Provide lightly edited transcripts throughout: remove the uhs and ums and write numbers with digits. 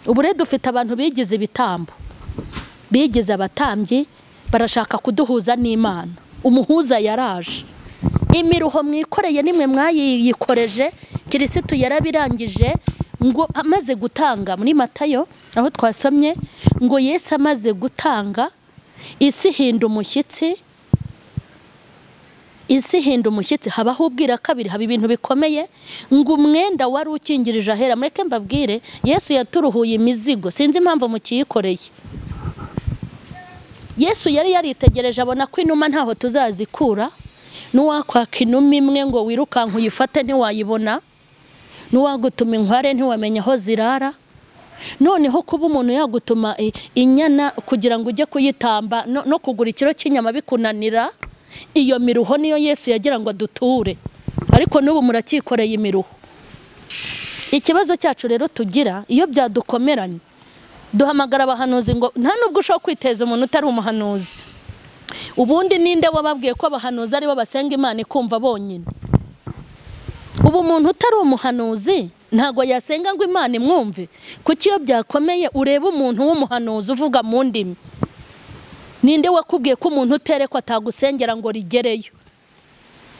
ubu rero dufite abantu bigize ibitambo, bigize abatambyi, barashaka kuduhuza n'Imana. Umuhuza yaraje, imiruho mwikoreye nimwe mwayikoreje, Kirisitu yarabirangije. Ngo amaze gutanga muri Matayo aho twasomye ngo Yesu amaze gutanga, isi hinda umushyitsi, habaho ubwira kabiri, haba ibintu bikomeye. Ngo umwenda wari ukingirije ahera, mureke mbabwire, Yesu yaturuhuye imizigo, sinzi impamvu mukiyikoreye. Yesu yari yaritegereje abona ko inuma ntaho tuzazikura, n'uwakwaka inuma imwe ngo wirukanka uyifate ntiwayibona, n'uwagutuma inkware ntiwamenya aho zirara. Noneho kuba umuntu yagutuma inyana kugira ngo ujye kuyitamba no kugura ikiro cy'inyama bikunanira, iyo miruho niyo Yesu yagira ngo aduture. Ariko n'ubu murakikoreye imiruho. Ikibazo cyacu rero tugira iyo byadukomeranye, duhamagara abahanuzi ngo nta nubwo ushobora kwiteza umuntu utari umuhanuzi. Ubundi ninde wababwiye ko abahanuzi aribo basenga Imana ikumva bonyine? Ubu umuntu utari umuhanuzi ntago yasenga ngo Imana imwumve. Kuki iyo byakomeye ureba umuntu w'umuhanuzi uvuga mu ndimi? Ninde wakubwiye ko umuntu uterekwa atagusengera ngo rigereyo,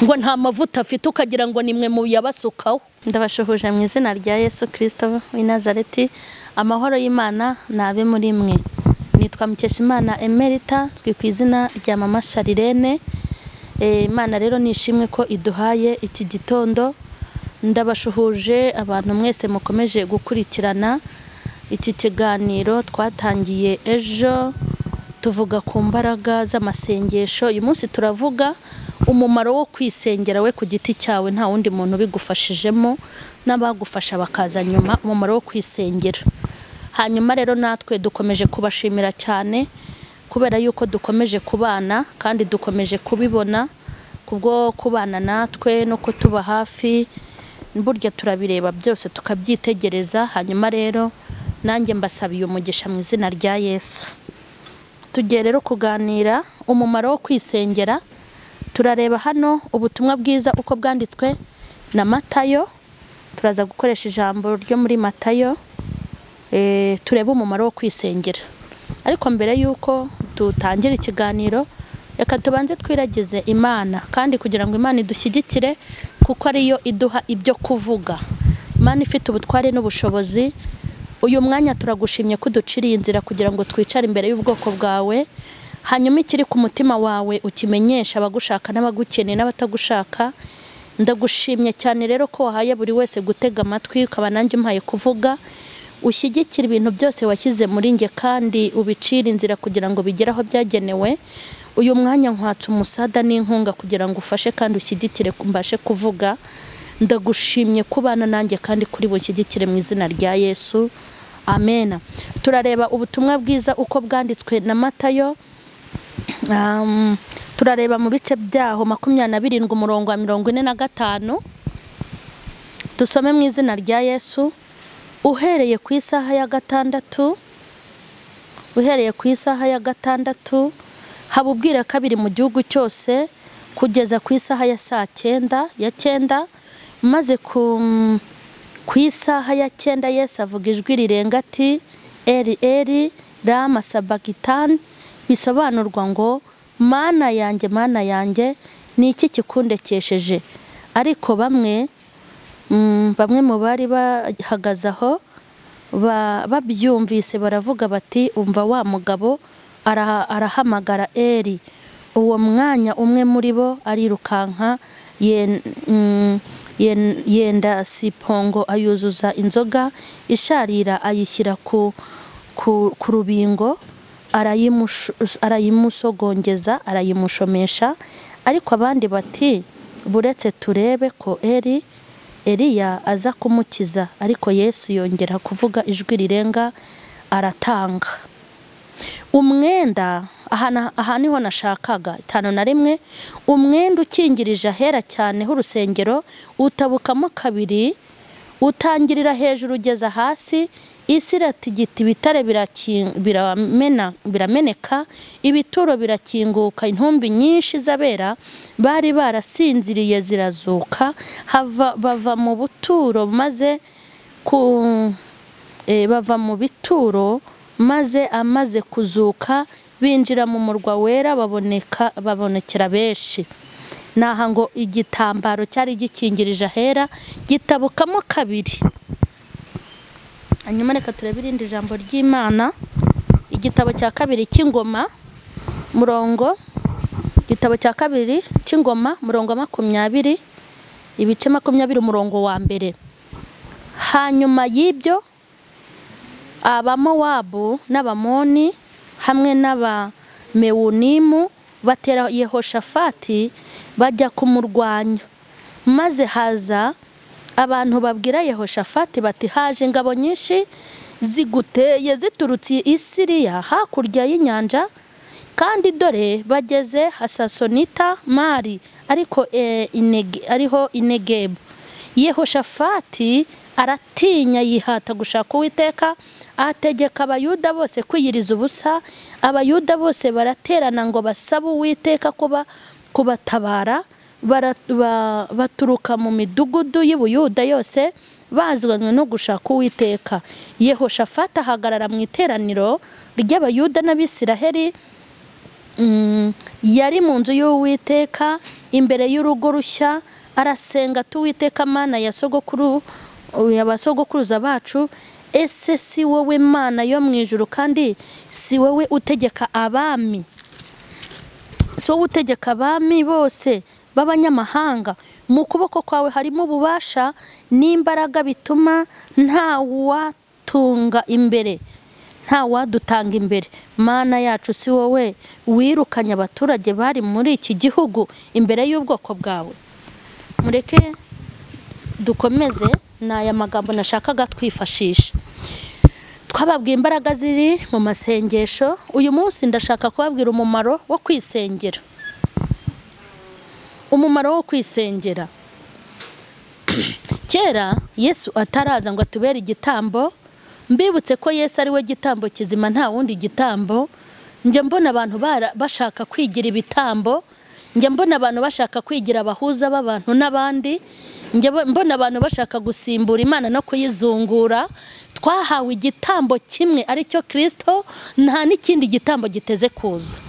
ngo nta mavuta afite ukagira ngo nimwe mu yabasukaho? Ndabashuhuje mu izina rya Yesu Kristo w'i Nazareti. Amahoro y'Imana nabe muri mwe. Nitwa Mukeshimana Emerita, twi ku izina rya Mama Sharirene. Imana rero nishimwe ko iduhaye iki gitondo. Ndabashuhuje abantu mwese mukomeje gukurikirana iki kiganiro twatangiye ejo, tuvuga ku mbaraga z'amasengesho. Uyu munsi turavuga umumaro wo kwisengera we ku giti cyawe, nta wundi muntu bigufashijemo, n'abagufasha bakaza nyuma. Umumaro wo kwisengera. Hanyuma rero natwe dukomeje kubashimira cyane kubera yuko dukomeje kubana kandi dukomeje kubibona, kubwo kubana natwe no kutuba hafi. Burya turabireba byose tukabyitegereza. Hanyuma rero nanjye mbasabiye umugisha mu izina rya Yesu. Tugiye rero kuganira umumaro wo kwisengera. Turareba hano ubutumwa bwiza uko bwanditswe na Matayo. Turaza gukoresha ijambo ryo muri Matayo, turebe umumaro wo kwisengera. Ariko mbere yuko tutangira ikiganiro, reka tubanze twiragize Imana, kandi kugira ngo Imana idushyigikire kuko ariyo iduha ibyo kuvuga. Imana ifite ubutware n'ubushobozi. Uyu mwanya turagushimye ko uduciriye inzira kugira ngo twicare imbere y'ubwoko bwawe. Hanyuma ikiri ku mutima wawe ukimenyesha abagushaka n'abagukeneye n'abatagushaka. Ndagushimye cyane rero ko wahaye buri wese gutega amatwi, ukaba nanjye umpaye kuvuga. Ushyigikira ibintu byose washyize muri nge kandi ubicira inzira kugira ngo bigere aho byagenewe. Uyu mwanya nkwatse umusada n'inkunga kugira ngo ufashe kandi ushyigikire mbashe kuvuga. Ndagushimye kubana nanjye kandi kuri bushyigikire mu izina rya Yesu. Amen. Turareba ubutumwa bwiza uko bwanditswe na Matayo. Turareba mu bice byaho 27 umurongo wa 45. Dusome mu izina rya Yesu. Uhereye ku isaha ya gatandatu, haba ubwira kabiri mu gihugu cyose kugeza ku isaha ya saa 9, maze ku isaha ya 9 Yesu avuga ijwi rirenga ati, Eli Eli lama sabakitani, bisobanurwa ngo Mana yanjye ni iki kikundekesheje? Ariko bamwe mu bari bahagaze aho babyumvise baravuga bati, umva wa mugabo arahamagara Eli. Uwo mwanya umwe muri bo arirukanka yenda sipongo ayuzuza inzoga isharira, ayishyira ku rubingo, arayimusogongeza, arayimushomesha. Ariko abandi bati, buretse turebe ko Eliya aza kumukiza. Ariko Yesu yongera kuvuga ijwi rirenga, aratanga umwenda. Aha niho nashakaga 5:1. Umwenda ukingirije ahera cyane h'urusengero utabukamo kabiri, utangirira hejuru ugeza hasi. Isi iratigita, ibitare birameneka, ibituro birakinguka. Intumbi nyinshi z'abera bari barasinziriye zirazuka, bava mu buturo maze bava mu bituro, maze amaze kuzuka binjira mu murwa wera babonekera benshi. Naha ngo igitambaro cyari gikingirije ahera gitabukamo kabiri. Hanyuma reka turebe irindi jambo ry'Imana, igitabo cya kabiri cy'Ingoma igitabo cya kabiri cy'Ingoma murongo 20, ibice 20 umurongo wa mbere. Hanyuma y'ibyo Abamowabu n'Abamoni hamwe n'Abamewunimu batera Yehoshafati bajya kumurwanya. Maze haza abantu babwira Yehoshafati bati, haje ingabo nyinshi ziguteye ziturutse i Siriya hakurya y'inyanja, kandi dore bageze Hasasonita Mari ariho Inegebu. Yehoshafati aratinya yihata gushaka Uwiteka, ategeka Abayuda bose kwiyiriza ubusa. Abayuda bose baraterana ngo basabe Uwiteka kubatabara. Baturuka mu midugudu y'Ubuyuda yose bazanywe no gushaka Uwiteka. Yehoshafati ahagarara mu iteraniro ry'Abayuda n'Abisiraheli, yari mu nzu y'Uwiteka imbere y'urugo rushya, arasenga ati, Uwiteka Mana y'abasogokuruza bacu, ese si wowe Mana yo mu ijuru, kandi si wowe utegeka abami, si wowe utegeka abami bose b'abanyamahanga? Mu kuboko kwawe harimo ububasha n'imbaraga bituma nta wadutanga imbere. Mana yacu, si wowe wirukanye abaturage bari muri iki gihugu imbere y'ubwoko bwawe? Mureke dukomeze, n'aya magambo nashakaga twifashisha. Twababwiye imbaraga ziri mu masengesho. Uyu munsi ndashaka kubabwira umumaro wo kwisengera. Umumaro wo kwisengera. Kera Yesu ataraza ngo atubere igitambo, mbibutse ko Yesu ari we gitambo kizima, nta wundi gitambo. Njye mbona abantu bashaka kwigira ibitambo, njye mbona abantu bashaka kwigira abahuza b'abantu n'abandi, njye mbona abantu bashaka gusimbura Imana no kuyizungura. Twahawe igitambo kimwe, ari cyo Kristo, nta n'ikindi gitambo giteze kuza.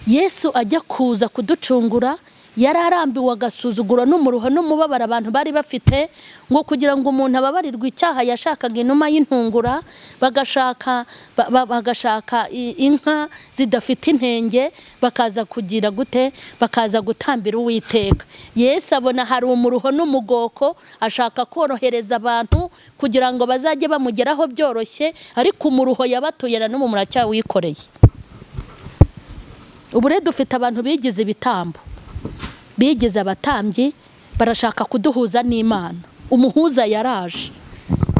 Yesu ajya kuza kuducungura, yararambiwe agasuzuguro n'umuruho n'umubabaro abantu bari bafite, ngo kugira ngo umuntu ababarirwe icyaha yashakaga inuma y'intungura, bagashaka inka zidafite intenge, bakaza kugira gute, bakaza gutambira Uwiteka. Yesu abona hari umuruho n'umugoko, ashaka korohereza abantu kugira ngo bazajye bamugeraho byoroshye, ariko umuruho yabatuyera n'ubu muracyawikoreye. Ubu rero dufite abantu bigize ibitambo, bigize abatambyi, barashaka kuduhuza n'Imana. Umuhuza yaraje.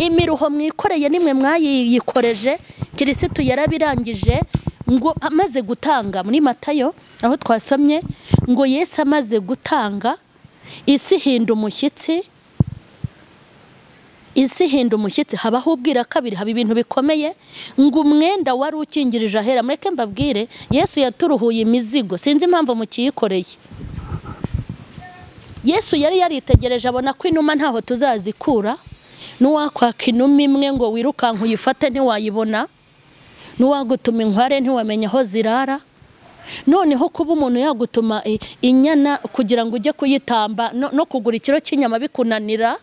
Imiruho mwikoreye nimwe mwayikoreje, Kirisitu yarabirangije, ngo amaze gutanga. Muri Matayo aho twasomye ngo Yesu amaze gutanga, isi hinda umushyitsi. Isi hinda umushyitsi, habaho ubwira kabiri, haba ibintu bikomeye, ngo umwenda wari ukingirije ahera. Mureke mbabwire, Yesu yaturuhuye imizigo, sinzi impamvu mukiyikoreye. Yesu yari yaritegereje abona ko inuma ntaho tuzazikura. N'uwakwaka inuma imwe ngo wirukanka uyifate ntiwayibona, n'uwagutuma inkware ntiwamenya aho zirara. Noneho kuba umuntu yagutuma inyana kugira ngo ujye kuyitamba no kugura ikiro cy'inyama bikunanira,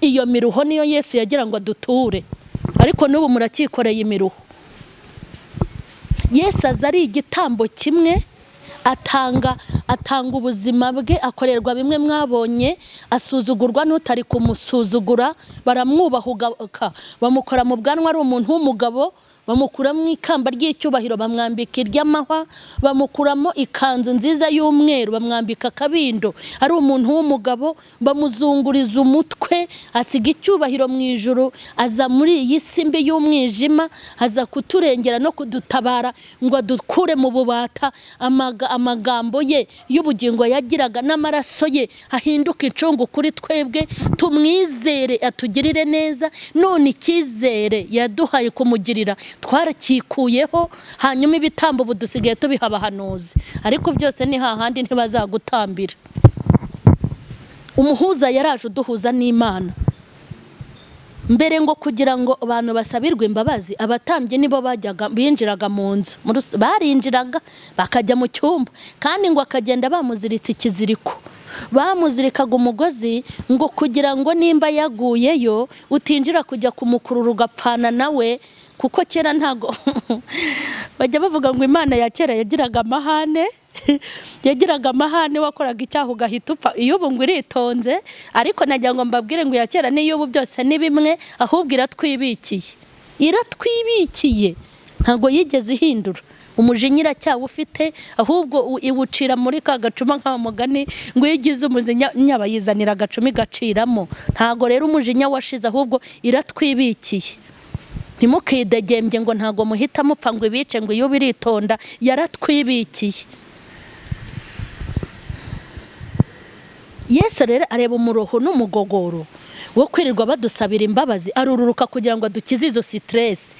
iyo miruho niyo Yesu yagira ngo aduture. Ariko n'ubu murakikoreye imiruho. Yesu aza ari igitambo kimwe, atanga ubuzima bwe, akorerwa bimwe mwabonye, asuzugurwa n'utari kumusuzugura, baramwubahuka, bamukora mu bwanwa ari umuntu w'umugabo, bamukuramo ikamba ry'icyubahiro, bamwambika iry'amahwa, bamukuramo ikanzu nziza y'umweru, bamwambika akabindo, ari umuntu w'umugabo, bamuzunguriza umutwe, asiga icyubahiro mu ijuru, aza muri iyi si mbi y'umwijima, aza kuturengera no kudutabara ngo adukure mu bubata. Amagambo ye y'ubugingo yagiraga n'amaraso ye ahinduka incungu kuri twebwe, tumwizere atugirire neza. None icyizere yaduhaye kumugirira twarakikuyeho, hanyuma ibitambo budusigaye tubiha abahanuzi, ariko byose ni hahandi ntibazagutambira. Umuhuza yaraje uduhuza n'Imana. mbere ngo kugira ngo abantu basabirwe imbabazi abatambye nibo binjiraga mu nzu barinjiraga bakajya mu cyumba kandi ngo akagenda bamuziritse ikiziriko bamuzirikaga umugozi ngo kugira ngo nimba yaguyeyo utinjira kujya kumukurura ugapfana nawe kuko kera ntago bajya bavuga ngo Imana ya kera yagiraga amahane wakoraga icyaha ugahita upfa iyo ubu ngo iritonze ariko nagira ngo mbabwire ngo ya kera n'iyo ubu byose ni bimwe ahubwo iratwibikiye ntago yigeze ihindura umujinyira cyawo ufite ahubwo iwucira muri ka gacuma nka mugani ngo yigize umujinya bayizanira agacumi gaciramo ntago rero umujinya washize ahubwo iratwibikiye ntimukidegembye ngo ntago muhita mupfa ngo ibice ngo iyo biritonda yaratwibikiye Yesu rero areba umuroho n'umugogoro wo kwirirwa badusabira imbabazi arururuka kugira ngo adukize izo stress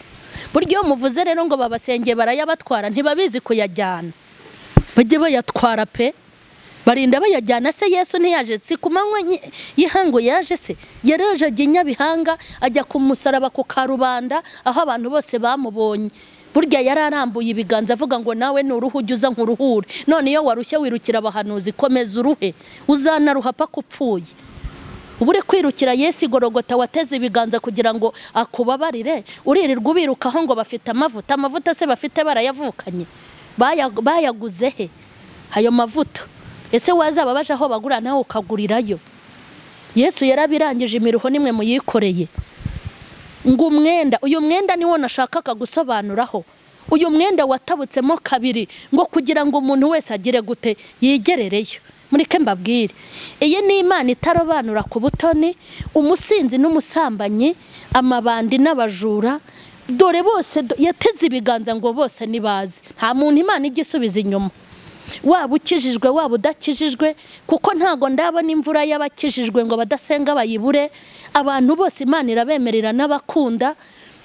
buryo muvuze rero ngo babasengeye barayabatwara ntibabizi kuyajyana bajye bayatwara pe barinda bayajyana se Yesu ntiyaje si kumanywa yihango yaje se yaraje aginya bihanga ajya kumusaraba ku karubanda aho abantu bose bamubonye burya yararambuye ibiganza avuga ngo nawe nuruhu ujya nkuruhure none iyo warushye wirukira abahanuzi komeza uruhe uzanaruha paka upfuye ubure kwirukira Yesu igorogota wateze ibiganza kugira ngo akubabarire uririrwa ubirukaho ngo bafite amavuta se bafite barayavukanye bayaguze he ayo mavuta ese wazaba baje aho bagura nawe ukagurirayo Yesu yarabirangije imiruho nimwe muyikoreye ngo uyu mwenda niwo nashakaga gusobanuraho uyu mwenda watabutsemo kabiri ngo kugira ngo umuntu wese agire gute yigerereyo mureke mbabwire iyi ni Imana itarobanura ku butoni umusinzi n'umusambanyi amabandi n'abajura dore bose yateze ibiganza ngo bose nibazi nta muntu Imana igisubiza inyuma waba ukijijwe waba udakijijwe kuko ntago ndabona imvura y'abakijijwe ngo badasenga bayibure abantu bose Imana irabemerera n'abakunda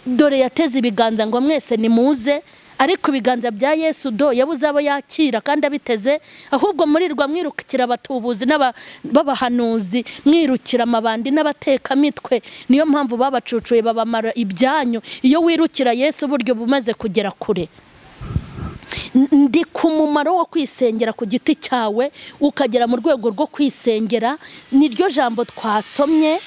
dore yateze ibiganza ngo mwese nimuze ariko ibiganza bya Yesu yabuze abo yakira kandi abiteze ahubwo murirwa mwirukira abatubuzi n'abahanuzi mwirukira amabandi n'abateka mitwe niyo mpamvu babacucuye babamara ibyanyu iyo wirukira Yesu buryo bumaze kugera kure ndi ku mumaro wo kwisengera ku giti cyawe ukagera mu rwego rwo kwisengera niryo jambo twasomye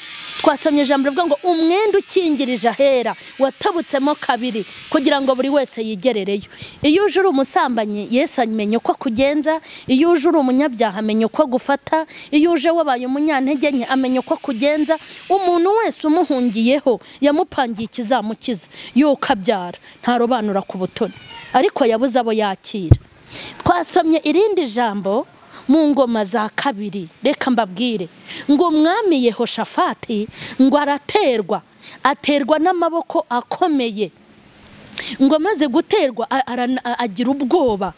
ijambo rivuga ngo umwenda ukingirije ahera watabutsemo kabiri kugira ngo buri wese yigerereyo iyo uje uri umusambanyi Yesu amenye uko kugenza iyo uje uri umunyabyaha amenye uko gufata iyo uje wabaye umunyantege nke amenye uko kugenza umuntu wese umuhungiyeho yamupangiye ikizamukiza yuko abyara ntarobanura ku butoni ariko yabuze abo yakira twasomye irindi jambo mu ngoma za kabiri reka mbabwire ngo umwami Yehoshafati ngo aterwa n'amaboko akomeye ngo amaze guterwa agira ubwoba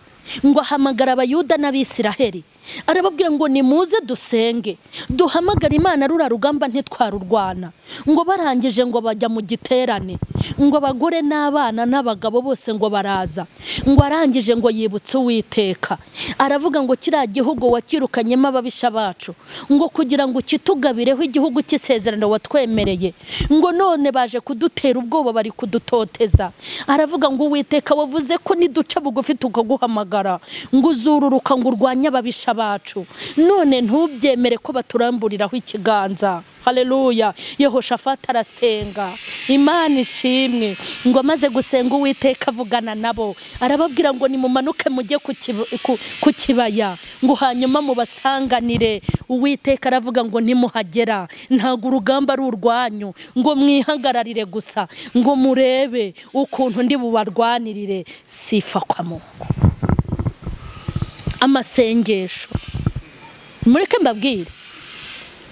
ngo ahamagara abayuda n'abisiraheli arababwira ngo nimuze dusenge duhamagara Imana rura rugamba ntitwarurwana ngo barangije ngo bajya mu giterane ngo abagore n'abana n'abagabo bose ngo baraza ngo arangije ngo yibutse Uwiteka aravuga ngo kiriya gihugu wakirukanyemo ababisha bacu ngo kugira ngo kitugabireho igihugu cy'isezerano watwemereye ngo none baje kudutera ubwoba bari kudutoteza aravuga ngo Uwiteka wavuze ko niduca bugufi tukaguhamagara ngo uzururuka ngo urwanye ababisha bacu none ntubyemere ko baturamburiraho ikiganza haleluya Yehoshafati arasenga Imana ishimwe ngo amaze gusenga Uwiteka avugana nabo arababwira ngo nimumanuke mujye ku kibaya ngo hanyuma mubasanganire Uwiteka aravuga ngo nimuhagera ntago urugamba ari urwanyu ngo mwihagararire gusa ngo murebe ukuntu ndi bubarwanirire sifa kwa Mungu amasengesho mureke mbabwire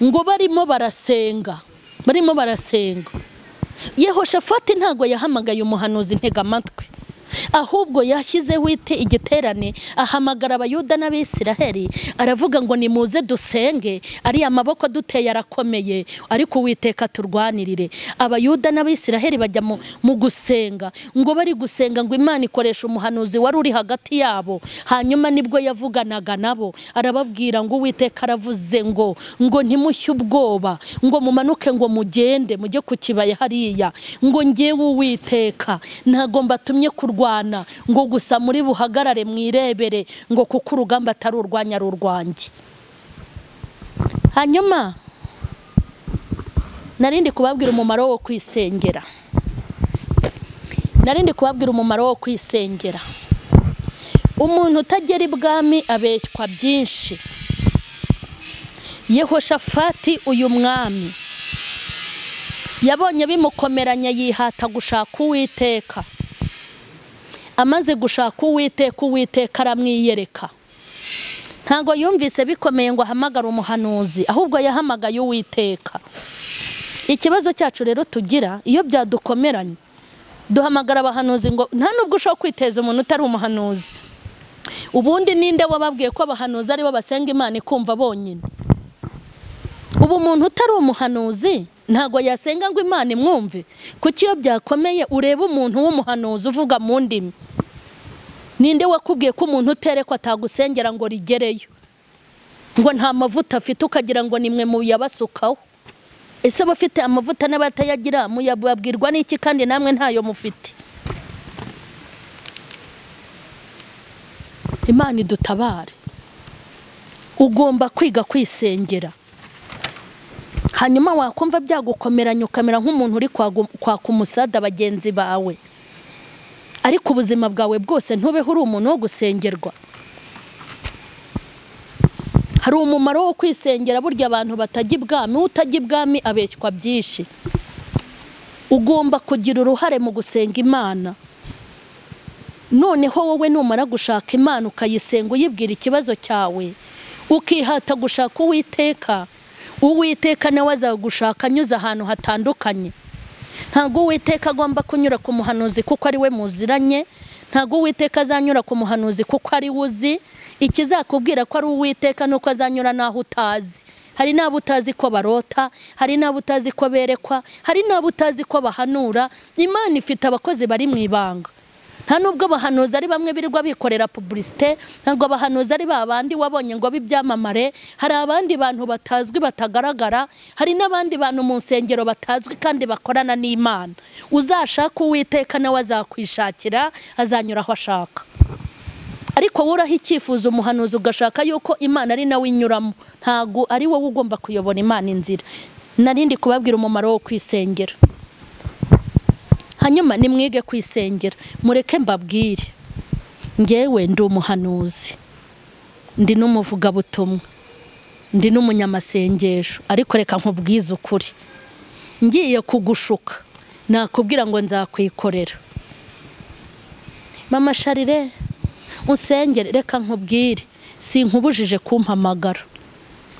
ngo barimo barasenga Yehoshafati ntago yahamagaye umuhanuzi ntega amatwi ahubwo yashyizeho igiterane ahamagara abayuda n'abisiraheli aravuga ngo nimuze dusenge, ariya maboko duteye arakomeye ariko Uwiteka turwanirire. Abayuda n'abisiraheli bajya mu gusenga, ngo bari gusenga ngo Imana ikoresha umuhanuzi wari uri hagati yabo. Hanyuma nibwo yavuganaga nabo arababwira ngo Uwiteka aravuze ngo ntimushye ubwoba, ngo mumanuke ngo mugende mujye ku kibaya hariya, ngo ngewe Uwiteka ntago mbatumye kurwana, ngo gusa muri buhagarare mwirebere, ngo kuko urugamba atari urwanya ari urwanjye. Hanyuma narindi kubabwira umumaro wo kwisengera, umuntu utagera ibwami abeshywa byinshi. Yehoshafati uyu mwami yabonye bimukomeranya yihata gushaka Uwiteka. Amaze gushaka Uwiteka aramwiyereka. Ntago yumvise bikomeye ngo ahamagara umuhanuzi, ahubwo yahamagaye Uwiteka. Ikibazo cyacu rero tugira iyo byadukomeranye duhamagara abahanuzi, ngo nta nubwo ushobora kwiteza umuntu utari umuhanuzi. Ubundi ninde wababwiye ko abahanuzi ari bo basenga Imana ikumva bonyine? Ubu umuntu utari umuhanuzi ntago yasenga ngo Imana imwumve. Kuki iyo byakomeye ureba umuntu w'umuhanuzi uvuga mu ndimi? Ninde wakubwiye ko umuntu uterekwa atagusengera ngo rigereyo? Ngo nta mavuta afite ukagira ngo nimwe mu yabasukaho. Ese bafite amavuta n'abatayagira muyabwirwa n'iki kandi namwe ntayo mufite? Imana idutabare. Ugomba kwiga kwisengera. Hanyuma wakumva byagukomeranya ukamera nk'umuntu uri kwaka umusada bagenzi bawe, ariko ubuzima bwawe bwose ntubeho uri umuntu wo gusengerwa. Hari umumaro wo kwisengera. Burya abantu batajya ibwami, utajya ibwami abeshywa byinshi. Ugomba kugira uruhare mu gusenga Imana. Noneho wowe numara gushaka Imana ukayisenga uyibwira ikibazo cyawe, ukihata gushaka Uwiteka nawe azagushaka anyuze ahantu hatandukanye. Ntago Uwiteka agomba kunyura ku muhanuzi kuko ari we muziranye. Ntago Uwiteka azanyura ku muhanuzi kuko ari uzi. Ikizakubwira ko ari Uwiteka nuko azanyura naho utazi. Hari n'abo utazi ko barota, hari n'abo utazi ko berekwa, hari n'abo utazi ko bahanura. Imana ifite abakozi bari mu ibanga. Nta nubwo abahanuzi ari bamwe birirwa bikorera publicité, ntabwo abahanuzi ari babandi wabonye ngo bibyamamare. Hari abandi bantu batazwi batagaragara, hari n'abandi bantu mu nsengero batazwi kandi bakorana n'Imana. Uzashaka Uwiteka nawe azakwishakira, azanyura aho ashaka. Ariko wuraho icyifuzo umuhanuzi ugashaka yuko Imana ari nawe inyuramo, ntago ari wowe ugomba kuyobora Imana inzira. Narindi kubabwira umumaro wo kwisengera. Hanyuma nimwige kwisengera. Mureke mbabwire, ngewe ndi umuhanuzi, ndi n'umuvugabutumwa, ndi n'umunyamasengesho, ariko reka nkubwize ukuri. Ngiye kugushuka nakubwira ngo nzakwikorera. Mama Sharire usengere, reka nkubwire sinkubujije kumpamagara,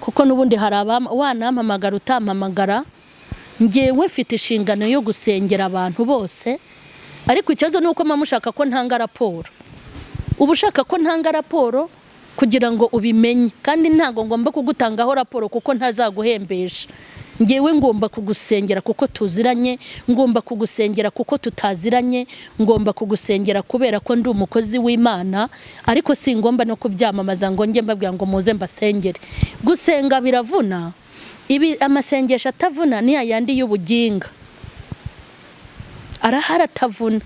kuko nubundi hari wanampamagara utampamagara. Ngewe mfite inshingano yo gusengera abantu bose, ariko ikibazo nuko mushaka ko ntanga raporo. Ubu ushaka ko ntanga raporo kugira ngo ubimenye, kandi ntago ngomba kugutangaho raporo kuko ntazaguhembesha. Ngewe ngomba kugusengera kuko tuziranye, ngomba kugusengera kuko tutaziranye, ngomba kugusengera kubera ko ndi umukozi w'Imana, ariko si ngomba no kubyamamaza ngo nge mbabwira ngo muze mbasengere. Gusenga biravuna. Ibi amasengesho atavuna ni ayandi y'ubuginga. Arahara atavuna.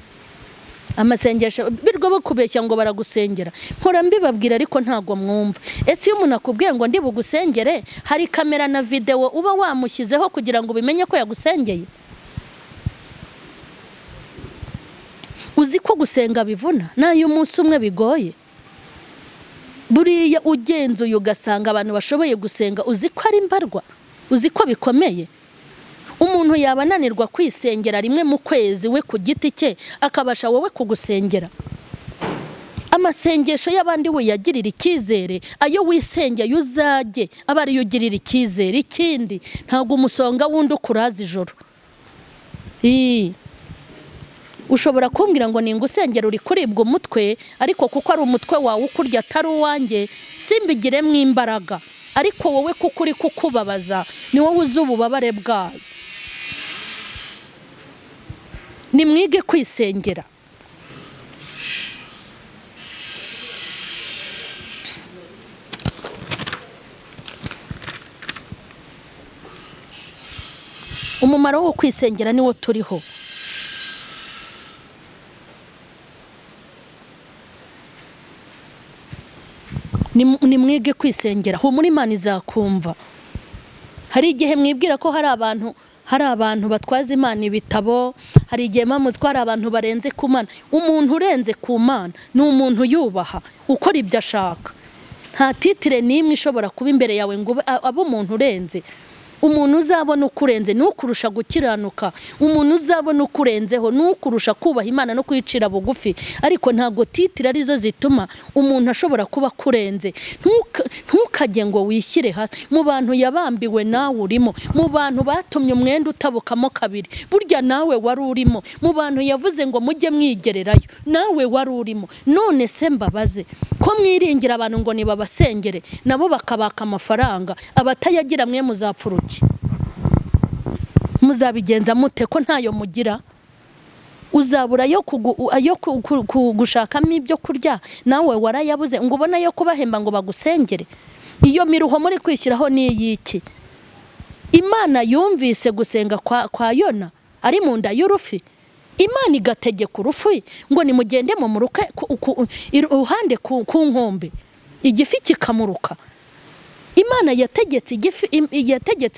Amasengesho birwa bakubeshya ngo baragusengera. Nkora mbibabwira ariko ntago mwumva. Ese iyo umuntu akubwiye ngo ndi bugusengere, hari kamera na video uba wamushyizeho kugira ngo bimenye ko yagusengeye? Uzi ko gusenga bivuna, nayo umunsi umwe bigoye. Buriya ugenzuye ugasanga abantu bashoboye gusenga, uzi ko ari mbarwa, uzi ko bikomeye. Umuntu yabananirwa kwisengera rimwe mu kwezi we ku giti cye, akabasha wowe kugusengera. Amasengesho y'abandi we yagirira icyizere, ayo wisengeye uzajye abari yugirira icyizere. Ikindi ntago umusonga wundi ukuraza ijoro. ushobora kumbwira ngo ningusengera uri kuribwa umutwe, ariko kuko ari umutwe wawe ukurya atari uwanjye simbigiremo imbaraga, ariko wowe kuko uri kukubabaza ni wowe uzi ububabare bwayo. Nimwige kwisengera. Umumaro wo kwisengera niwo turiho. Nimwige kwisengera, humura Imana izakumva. Hari igihe mwibwira ko hari abantu batwaza Imana ibitabo, hari igihe mamuzwa hari abantu barenze ku Mana. Umuntu urenze ku Mana ni umuntu yubaha ukora ibyo ashaka. Nta titire n'imwe ishobora kuba imbere yawe ngo abe umuntu urenze. Umuntu uzabona ukurenze nukurusha gukiranuka, umuntu uzabona ukurenzeho nukurusha kubaha Imana no kwicira bugufi, ariko ntago titira arizo zituma umuntu ashobora kuba kurenze. Ntukajye ngo wishyire hasi mu bantu yabambiwe nawe urimo, mu bantu batumye umwenda utabukamo kabiri, burya nawe wari urimo, mu bantu yavuze ngo mujye mwigererayo nawe wari urimo. None se mbabaze ko mwiringira abantu ngo nibabasengere nabo bakabaka amafaranga, abatayagira mwe muzapfuruki? Muzabigenza mute ko ntayo mugira? Uzabura yo gushakamo ibyo kurya nawe warayabuze ngo ubona yo kubahemba ngo bagusengere? Iyo miruho muri kwishyiraho ni iki? Imana yumvise gusenga kwa Yona ari mu nda y'urufi, Imana igategeka urufi ngo nimugende mu muruke uruhande ku nkombe, igifi kikamuruka. Imana yategetse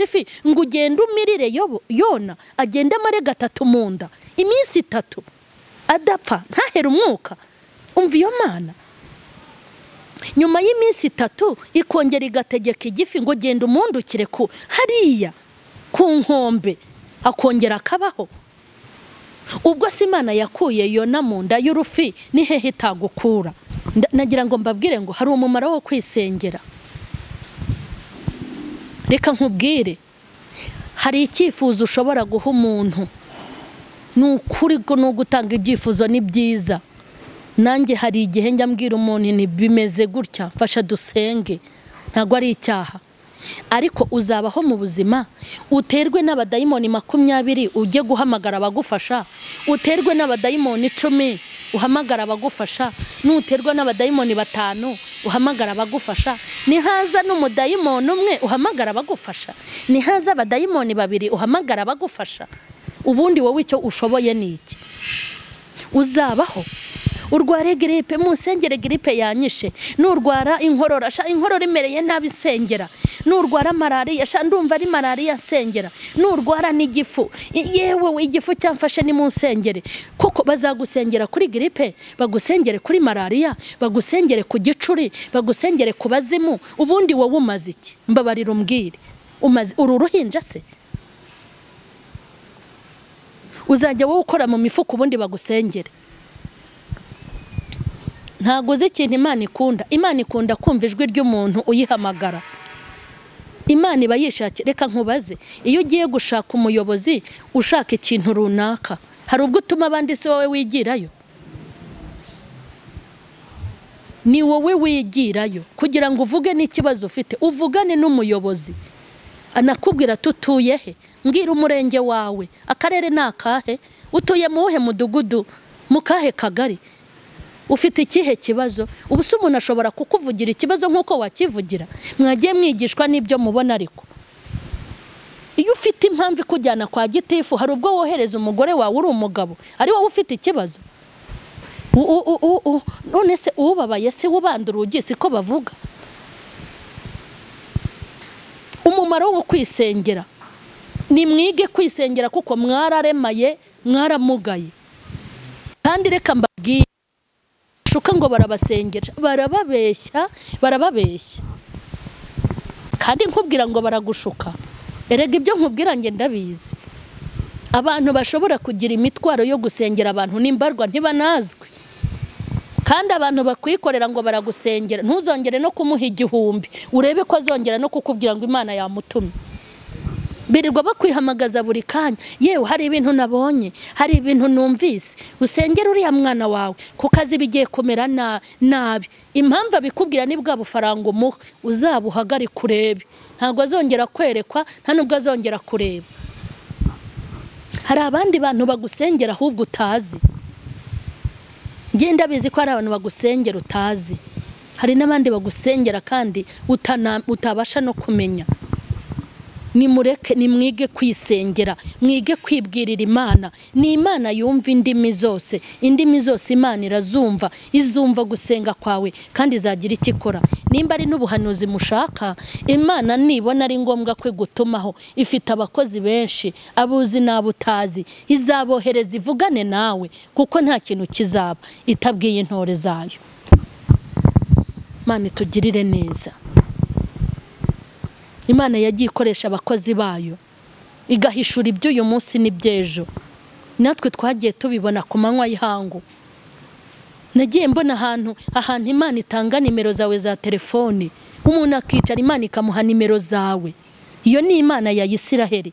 ifi ngo ugende umirire Yona agende amare 3 mu nda iminsi 3 adapfa ntahere umwuka. Umva iyo Mana. Nyuma y'iminsi 3 ikongera igategeka igifi ngo gende umundukire ku hariya ku nkombe, akongera akabaho. Ubwo si Imana yakuye Yona mu nda y'urufi ni hehe itagukura? Nagira ngo mbabwire ngo hari umumaro wo kwisengera. Reka nkubwire, hari icyifuzo ushobora guha umuntu, nukuri go no gutanga ibyifuzo ni byiza. Nanjye hari igihe njya mbwira umuntu ni bimeze gutya, mfasha dusenge, ntago ari icyaha. Ariko uzabaho mu buzima uterwe n'abadayimoni 20 ujye guhamagara abagufasha, uterwe n'abadayimoni 10 uhamagara abagufasha, nuterwa n'abadayimoni 5 uhamagara abagufasha, nihaza n'umudayimoni umwe uhamagara abagufasha, nihaza abadayimoni 2 uhamagara abagufasha. Ubundi wowe icyo ushoboye ni iki? Uzabaho urware gripe, musengere gripe yanyishe, nurwara inkorora imereye nabi sengera, nurwara malaria ndumva ari malaria sengera, nurwara n'igifu yewe igifu cyamfashe ni musengere. Koko bazagusengera kuri gripe, bagusengere kuri malaria, bagusengere ku gicuri, bagusengere ku bazimu. Ubundi wowe umaze iki? Mbabarira umbwire, umaze ururuhinja se? Uzajya wowe ukora mu mifuko ubundi bagusengere? Ntago uzi ikintu Imana ikunda. Imana ikunda kumva ijwi ry'umuntu uyihamagara. Imana iba yishakira. Reka nkubaze, iyo ugiye gushaka umuyobozi ushaka ikintu runaka, hari ubwo utuma abandi se wowe wigirayo? Ni wowe wigirayo kugira ngo uvuge n'ikibazo ufite, uvugane n'umuyobozi. Anakubwira tutuye he, mbwira umurenge wawe, akarere nakahe, utuye mu uhe mudugudu, mu kahe kagari, ufite ikihe kibazo? Ubuso umuntu ashobora kukuvugira ikibazo nkuko wakivugira. Mwagiye mwigishwa n'ibyo mubona. Ariko iyo ufite impamvu ikujyana kwa gitifu, hari ubwo wohereza umugore wawe uri umugabo ari wowe ufite ikibazo. None se ubabaye se ubandura ugise ko bavuga. Umumaro wo kwisengera, ni mwige kwisengera kuko mwararemaye, mwaramugaye. Kandi reka mbabwiye, shuka ngo barabasengera, barababeshya. Kandi nkubwira ngo baragushuka. Erega ibyo nkubwira nge ndabizi. Abantu bashobora kugira imitwaro yo gusengera abantu n'imbarwa ntibanazwe. Kandi abantu bakwikorera ngo baragusengera, ntuzongere no kumuha 1000 urebe ko azongera no kukubwira ngo Imana yamutumye. birirwa bakwihamagaza buri kanya, yewe hari ibintu nabonye, hari ibintu numvise, usengera uriya mwana wawe ku kazi bigiye kumera nabi. Impamvu abikubwira ni bwa bufaranga umuha, uzabuhagari kurebe, ntabwo azongera kwerekwa, nta nubwo azongera kureba. Hari abandi bantu bagusengera ahubwo utazi, ngenda bizi ko hari abantu bagusengera utazi, hari n'abandi bagusengera kandi utabasha no kumenya. Nimureke nimwige kwisengera, mwige kwibwirira Imana. Ni Imana yumva indimi zose, indimi zose Imana irazumva, izumva gusenga kwawe kandi izagira icyo ikora. Nimba ari n'ubuhanuzi mushaka, Imana nibona ari ngombwa kwe gutumaho, ifite abakozi benshi, abuzi n'abutazi, izabohereza ivugane nawe, kuko nta kintu kizaba itabwiye intore zayo. Imana itugirire neza. Imana yagiye ikoresha abakozi bayo, igahishura iby'uyu munsi n'ibyejo. Natwe twagiye tubibona ku manywa y'ihangu. Nagiye mbona ahantu Imana itanga nimero zawe za telefoni, umuntu akicara Imana ikamuha nimero zawe. Iyo ni Imana ya Isiraheli.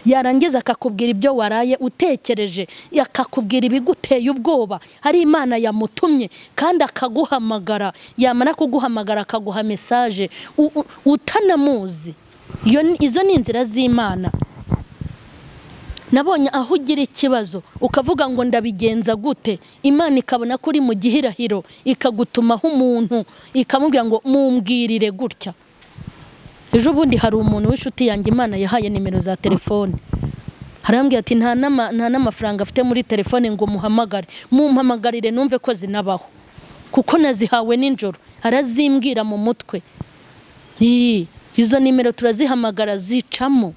Yarangiza akakubwira ibyo waraye utekereje, akakubwira ibiguteye ubwoba. Hari Imana yamutumye kandi akaguhamagara, yamara kuguhamagara akaguha message utanamuzi. Izo ni inzira z'Imana. Nabonye aho ugira ikibazo ukavuga ngo ndabigenza gute, Imana ikabona kuri mu gihirahiro ikagutumaho umuntu ikamubwira ngo mumbwirire gutya. Ejo bundi hari umuntu w'inshuti yanjye Imana yahaye nimero za telefone. Harambwiye ati nta n'amafaranga afite muri telefone ngo muhamagare. Mumpamagarire numve ko zinabaho, kuko nazihawe ninjoro. Arazimbwira mu mutwe. Izo nimero turazihamagara zicamo.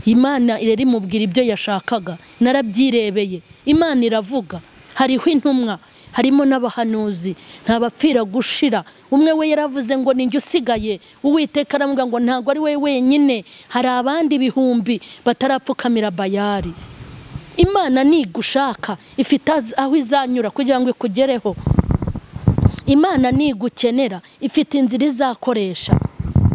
Imana ireri mubwira ibyo yashakaga. Narabyirebeye. Imana iravuga. Hariho intumwa, harimo n'abahanuzi, ntabapfira gushira. Umwe we yaravuze ngo ninjye usigaye, Uwiteka aramubwira ngo ntago ari we wenyine, hari abandi bihumbi batarapfukamira Bayali. Imana nigushaka ifite aho izanyura kugira ngo ikugereho. Imana nigukenera ifite inzira izakoresha.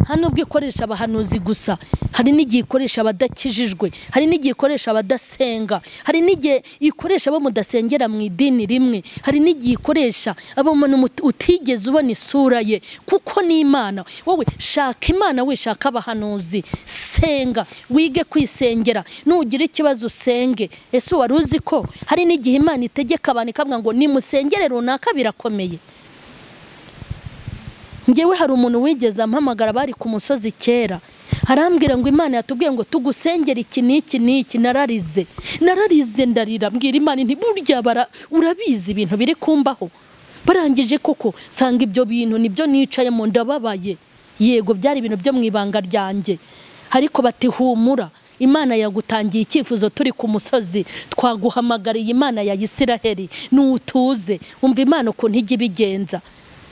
Hano ubwo ikoresha abahanuzi gusa, hari n'igihe ikoresha abadakijijwe, hari n'igihe ikoresha abadasenga, hari n'igihe ikoresha abo mudasengera mu idini rimwe, hari n'igihe ikoresha abo utigeze ubona isura ye, kuko ni Imana. Wowe shaka Imana, wishaka abahanuzi, senga, wige kwisengera. Nugira ikibazo usenge. Ese wari uzi ko hari n'igihe Imana itegeka abantu ikavuga ngo nimusengere runaka birakomeye? Ngewe hari umuntu wigeze ampamagara bari ku musozi kera, harambwira ngo Imana yatubwiye ngo tugusengere iki n'iki. Nararize ndarira, mbwira Imana nti burya urabizi ibintu biri kumbaho. Barangije koko sanga ibyo bintu nibyo nicayemo ndababaye. Yego byari ibintu byo mu ibanga ryanjye, ariko bati humura, Imana yagutangiye icyifuzo turi ku musozi, twaguhamagariye Imana ya Isiraheli, nutuze. Umva Imana ukuntu ijya ibigenza.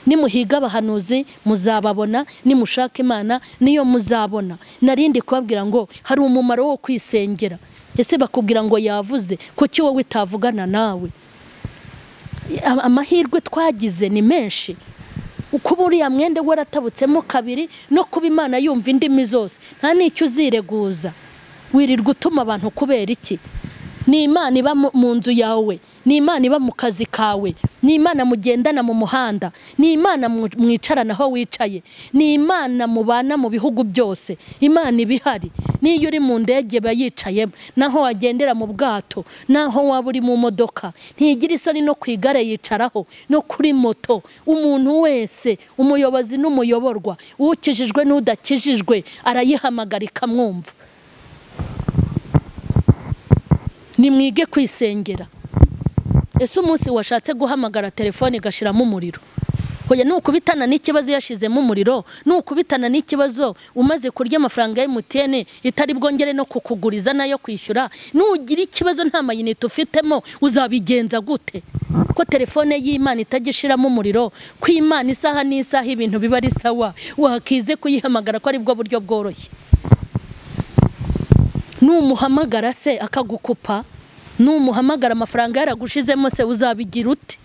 Nimuhiga abahanuzi muzababona, nimushaka Imana niyo muzabona. Narindi kubabwira ngo hari umumaro wo kwisengera. Ese bakubwira ngo yavuze, kuki wowe utavugana nawe? Amahirwe twagize ni menshi. Kuba uriya mwende waratabutsemo kabiri, no kuba Imana yumva indimi zose, nta n'icyo uzireguza. Wirirwa utuma abantu kubera iki? Ni Imana iba mu nzu yawe, ni Imana iba mu kazi kawe, ni Imana mugendana mu muhanda, ni Imana mwicarana aho wicaye, ni Imana mubana mu bihugu byose. Imana ibihari. Niyo uri mu ndege bayicayemo, naho wagendera mu bwato, naho waba uri mu modoka, ntigira isoni no kwigare yicaraho, no kuri moto. Umuntu wese, umuyobozi n'umuyoborwa, ukijijwe n'udakijijwe, arayihamagara ikamwumva. Nimwige kwisengera. Ese umunsi washatse guhamagara telefone igashiramo umuriro, hoya nukubitana n'ikibazo yashizemo umuriro, nukubitana n'ikibazo umaze kurya amafaranga ya MTN itari bwongere no kukuguriza nayo kwishyura, nugira ikibazo nta mayinite ufitemo, uzabigenza gute? Ko telefone y'Imana itagishiramo umuriro, ko Imana isaha n'isaha ibintu biba ari sawa, wakize kuyihamagara ko ari bwo buryo bworoshye. Numuhamagara se akagukupa, numuhamagara amafaranga yaragushizemo se uzabigira ute?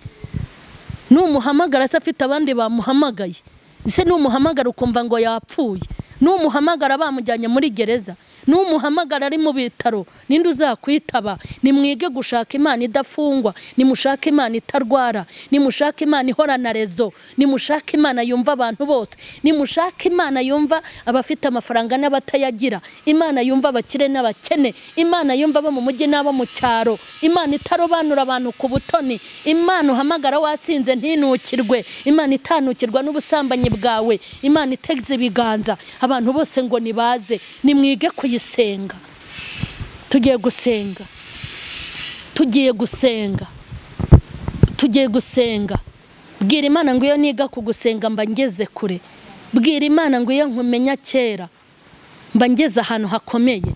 Numuhamagara se afite abandi bamuhamagaye, ese numuhamagara ukumva ngo yapfuye, n'umuhamagara bamujyanye muri gereza, n'umuhamagara ari mu bitaro, ninde uzakwitaba? Nimwige gushaka Imana idafungwa, nimushaka Imana itarwara, nimushaka Imana ihorana rezo, nimushaka Imana yumva abantu bose, nimushaka Imana yumva abafite amafaranga n'abatayagira, Imana yumva abakire n'abakene, Imana yumva abo mu mujyi n'abo mu cyaro, Imana itarobanura abantu ku butoni, Imana uhamagara wasinze ntinukirwe, Imana itanukirwa n'ubusambanyi bwawe, Imana itegeze ibiganza. Abantu bose ngo nibaze, nimwige kuyisenga. Tugiye gusenga, tugiye gusenga, tugiye gusenga. Bwira Imana ngo iyo niga kugusenga mba ngeze kure. Bwira Imana ngo iyo nkumenya kera mba ngeze ahantu hakomeye.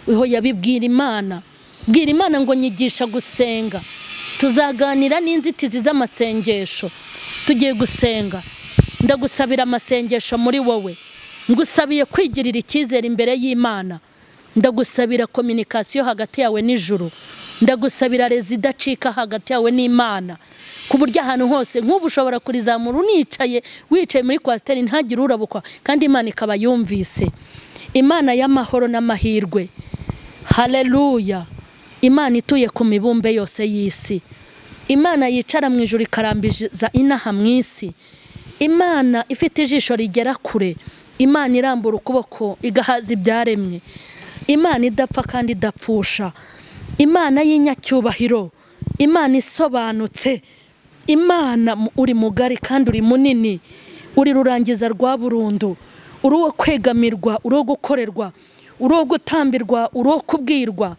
Iho yabibwira Imana. Bwira Imana ngo nyigisha gusenga. Tuzaganira n'inzitizi z'amasengesho. Tugiye gusenga. Ndagusabira amasengesho muri wowe. Ngusabiye kwigirira icyizere imbere y'Imana. Ndagusabira communication hagati yawe n'ijuru. Ndagusabira rezidacika hagati yawe n'Imana. Ku buryo ahantu hose nk'ubu ushobora kurizamura unicaye, wicaye muri kwasteri ntagire urabukwa, kandi Imana ikaba yumvise. Imana y'amahoro n'amahirwe. Haleluya. Imana ituye ku mibumbe yose y'isi. Imana yicara mu ijuru ikarambiza inaha mu isi. Imana ifite ijisho rigera kure. Imana irambura ukuboko igahaza ibyaremwe. Imana idapfa kandi idapfusha. Imana y'inyacyubahiro. Imana isobanutse. Imana uri mugari kandi uri munini. Uri rurangiza rwa burundu. Uri wo kwegamirwa, uri wo gukorerwa, uri wo gutambirwa, uri wo kubwirwa.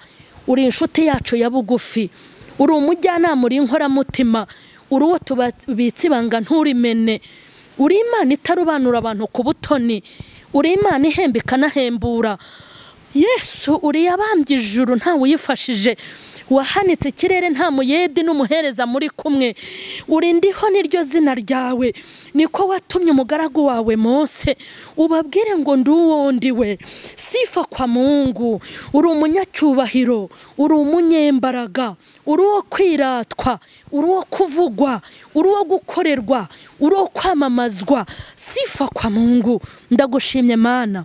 Uri inshuti yacu ya bugufi. Uri umujyanama, uri inkoramutima. Uri wo tubitse ibanga nturimene. Uri Imana itarobanura abantu ku butoni. Uri Imana ihemba ikanahembura. Yesu uri yabambye ijuru ntawe uyifashije. Wahanitse ikirere nta muyedi n'umuhereza muri kumwe. Uri ndiho niryo zina ryawe. Niko watumye umugaragu wawe Mose ubabwire ngo nduwo ndiwe. Sifa kwa Mungu. Uri umunyacyubahiro, uri umunyembaraga, uri wo kwiratwa, uri wo kuvugwa, uri wo gukorerwa, uri wo kwamamazwa. Sifa kwa Mungu. Ndagushimye Mana.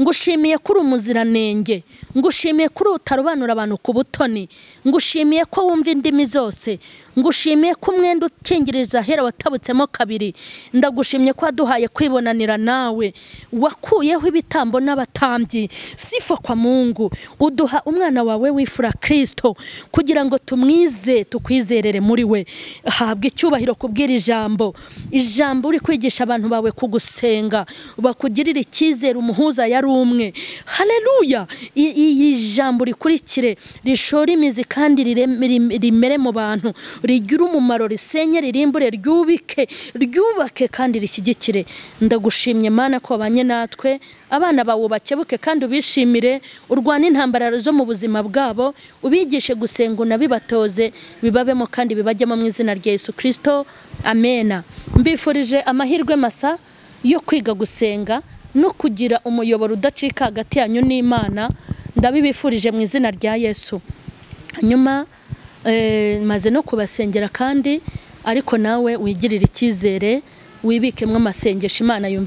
Ngushimiye kuri umuziranenge. Ngushimiye kuri utarobanura abantu ku butoni. Ngushimiye ko wumva indimi zose. Ngushimiye ko umwenda ukingiriza hera watabutsemo kabiri. Ndagushimye ko waduhaye kwibonanira nawe. Wakuyeho ibitambo n'abatambyi. Sifa kwa Mungu. Uduha umwana wawe w'ifura Kristo kugira ngo tumwize, tukwizerere muri we. Habwe icyubahiro kubwira ijambo. Ijambo uri kwigisha abantu bawe kugusenga, bakugirira icyizere umuhuza yari umwe. Haleluya. Iyi jambo rikurikire rishora imizi kandi rimere mu bantu, rigira umumaro, risenye, ririmbure, ryubake kandi rishyigikire. Ndagushimye Mana ko wabanye natwe. Abana bawe bakebuke kandi ubishimire. Urwana intambara zo mu buzima bwabo, ubigishe gusenga unabibatoze, bibabemo kandi bibajyemo mu izina rya Yesu Kristo. Amena. Mbifurije amahirwe masa yo kwiga gusenga no kugira umuyoboro udacika hagati yanyu n'Imana. Ndabibifurije mu izina rya Yesu. Hanyuma maze no kubasengera kandi ariko nawe wigirira icyizere, wibikemwe amasengesho Imana yumva.